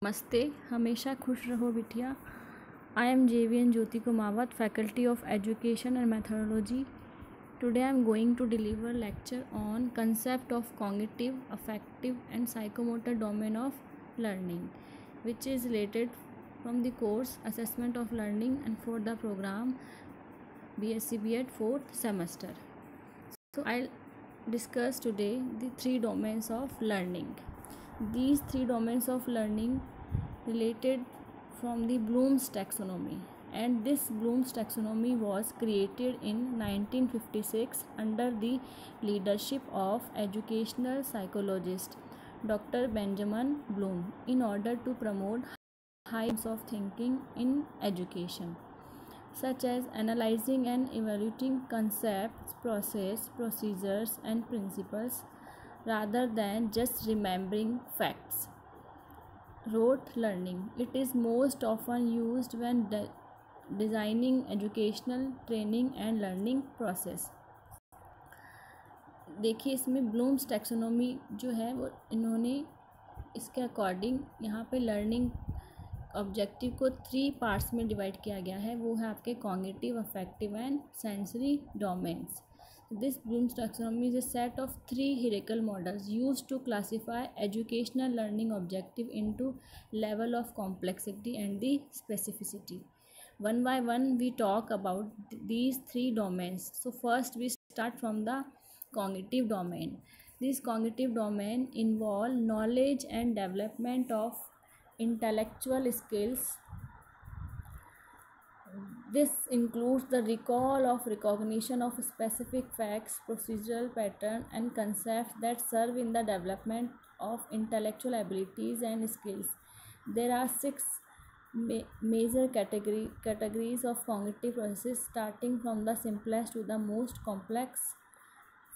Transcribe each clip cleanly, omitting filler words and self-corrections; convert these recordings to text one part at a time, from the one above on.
नमस्ते, हमेशा खुश रहो बिटिया। I am JVN Jyoti Kumawat, Faculty of Education and Methodology. Today I am going to deliver lecture on concept of cognitive, affective and psychomotor domain of learning, which is related from the course Assessment of Learning and for the program BSc B.Ed 4th semester. So I'll discuss today the three domains of learning. These three domains of learning related from the Bloom's taxonomy, and this Bloom's taxonomy was created in 1956 under the leadership of educational psychologist Dr. Benjamin Bloom in order to promote high levels of thinking in education, such as analyzing and evaluating concepts, procedures and principles rather than just remembering facts. Rote learning. It is most often used when designing educational training and learning process. देखिए, इसमें blooms taxonomy जो है वो इन्होंने इसके according यहाँ पे learning objective को 3 पार्ट्स में डिवाइड किया गया है। वो है आपके cognitive, affective and sensory domains. This Bloom's taxonomy is a set of 3 hierarchical models used to classify educational learning objective into level of complexity and the specificity. One by one we talk about these 3 domains. So first we start from the cognitive domain. This cognitive domain involve knowledge and development of intellectual skills. This includes the recall of recognition of specific facts, procedural pattern and concepts that serve in the development of intellectual abilities and skills. There are 6 major categories of cognitive processes, starting from the simplest to the most complex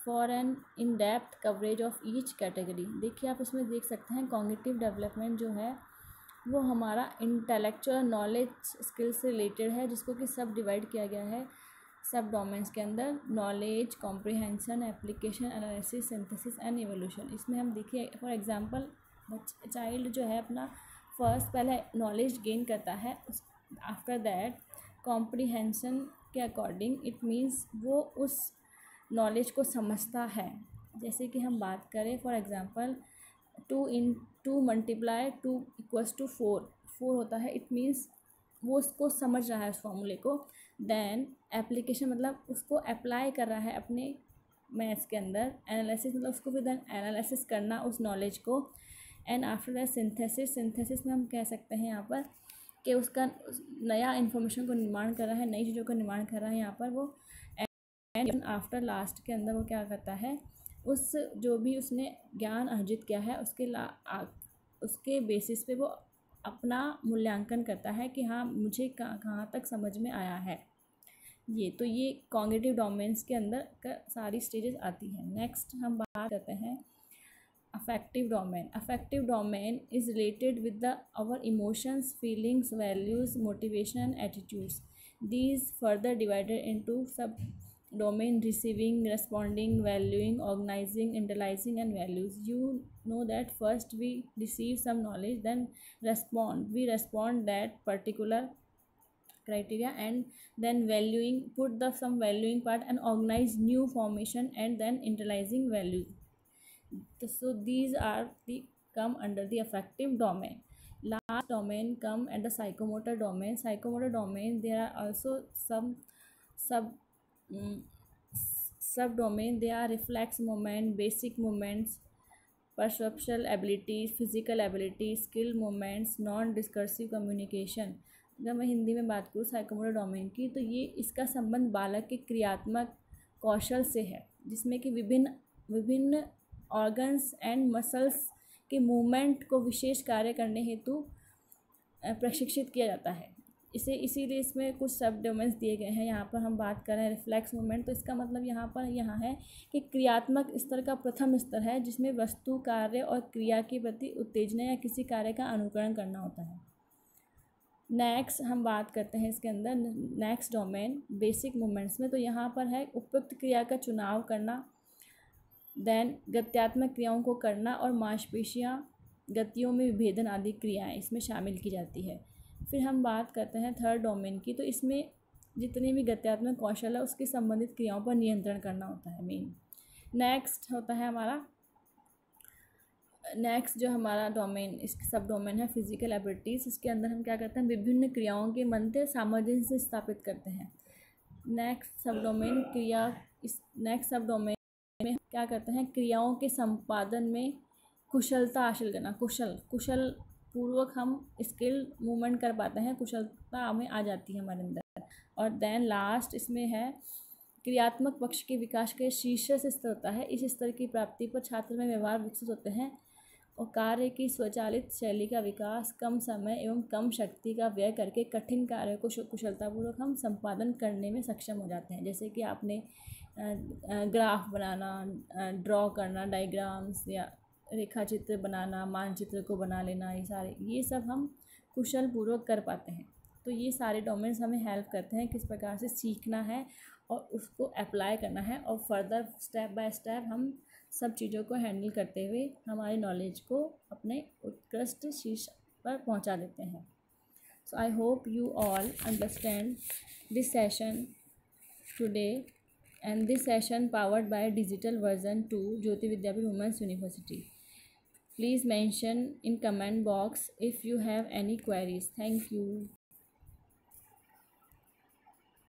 for an in-depth coverage of each category. देखिए, आप इसमें देख सकते हैं cognitive development जो है वो हमारा इंटेलेक्चुअल नॉलेज स्किल से रिलेटेड है, जिसको कि सब डिवाइड किया गया है सब डोमेन्स के अंदर: knowledge, comprehension, application, analysis, synthesis and evolution. इसमें हम देखिए फॉर एग्जांपल चाइल्ड जो है अपना पहले नॉलेज गेन करता है, आफ्टर दैट कॉम्प्रिहेंशन के अकॉर्डिंग इट मीन्स वो उस नॉलेज को समझता है. जैसे कि हम बात करें for example 2 multiply 2 equals to 4 होता है, इट मीन्स वो उसको समझ रहा है उस फॉर्मूले को. देन एप्लीकेशन मतलब उसको अप्लाई कर रहा है अपने मैथ्स के अंदर. एनालिसिस मतलब उसको फिर देन एनालिसिस करना उस नॉलेज को. एंड आफ्टर दैट सिंथेसिस में हम कह सकते हैं यहाँ पर कि उसका नया इन्फॉर्मेशन को निर्माण कर रहा है, नई चीज़ों का निर्माण कर रहा है यहाँ पर वो. एंड आफ्टर लास्ट के अंदर वो क्या करता है, उस जो भी उसने ज्ञान अर्जित किया है उसके बेसिस पे वो अपना मूल्यांकन करता है कि हाँ मुझे कहाँ तक समझ में आया है. ये कॉग्निटिव डोमेन्स के अंदर सारी स्टेजेस आती हैं. नेक्स्ट हम बात करते हैं affective domain. Affective domain is related with our emotions, feelings, values, motivation and attitudes. These further divided into sub domain: receiving, responding, valuing, organizing, internalizing and values. You know that first we receive some knowledge, then we respond that particular criteria, and then valuing, put the some valuing part and organize new formation, and then internalizing values. So these are come under the affective domain. Last domain come at the psychomotor domain. Psychomotor domain, there are also some subdomain. They are reflex movement, basic movements, perceptual abilities, physical abilities, skill movements, non discursive communication. अगर मैं हिंदी में बात करूँ psychomotor domain की, तो ये इसका संबंध बालक के क्रियात्मक कौशल से है, जिसमें कि विभिन्न ऑर्गन्स एंड मसल्स के मूवमेंट को विशेष कार्य करने हेतु प्रशिक्षित किया जाता है. इसीलिए इसमें कुछ सब डोमेन्स दिए गए हैं. यहाँ पर हम बात कर रहे हैं रिफ्लेक्स मूवमेंट, तो इसका मतलब यहाँ है कि क्रियात्मक स्तर का प्रथम स्तर है, जिसमें वस्तु, कार्य और क्रिया के प्रति उत्तेजना या किसी कार्य का अनुकरण करना होता है. नेक्स्ट हम बात करते हैं इसके अंदर नेक्स्ट डोमेन बेसिक मूवमेंट्स में. तो यहाँ पर है उपयुक्त क्रिया का चुनाव करना, देन गत्यात्मक क्रियाओं को करना और मांसपेशियाँ गतियों में विभेदन आदि क्रियाएं इसमें शामिल की जाती है। फिर हम बात करते हैं थर्ड डोमेन की, तो इसमें जितनी भी गत्यात्मक कौशल है उसकी संबंधित क्रियाओं पर नियंत्रण करना होता है मेन। नेक्स्ट होता है हमारा, नेक्स्ट जो हमारा डोमेन, इसके सब डोमेन है फिजिकल एबिलिटीज़। इसके अंदर हम क्या करते हैं, विभिन्न क्रियाओं के मध्य सामंजस्य स्थापित करते हैं। नेक्स्ट सब डोमेन क्रिया, इस नेक्स्ट सब डोमेन में क्या करते हैं, क्रियाओं के संपादन में कुशलता हासिल करना। कुशल पूर्वक हम स्किल मूवमेंट कर पाते हैं, कुशलता हमें आ जाती है हमारे अंदर। और देन लास्ट इसमें है क्रियात्मक पक्ष के विकास के शीर्ष स्तर होता है। इस स्तर की प्राप्ति पर छात्र में व्यवहार विकसित होते हैं और कार्य की स्वचालित शैली का विकास, कम समय एवं कम शक्ति का व्यय करके कठिन कार्य को कुशलतापूर्वक हम संपादन करने में सक्षम हो जाते हैं। जैसे कि आपने ग्राफ बनाना, ड्रॉ करना, डायग्राम्स या रेखा चित्र बनाना, मानचित्र को बना लेना, ये सब हम कुशल पूर्वक कर पाते हैं। तो ये सारे डोमेन्स हमें हेल्प करते हैं किस प्रकार से सीखना है और उसको अप्लाई करना है, और फर्दर स्टेप बाय स्टेप हम सब चीज़ों को हैंडल करते हुए हमारी नॉलेज को अपने उत्कृष्ट शीर्ष पर पहुंचा देते हैं। So I hope you all understand this session today, and this session powered by digital version 2 Jyoti Vidyapith Women's University. Please mention in comment box if you have any queries. Thank you.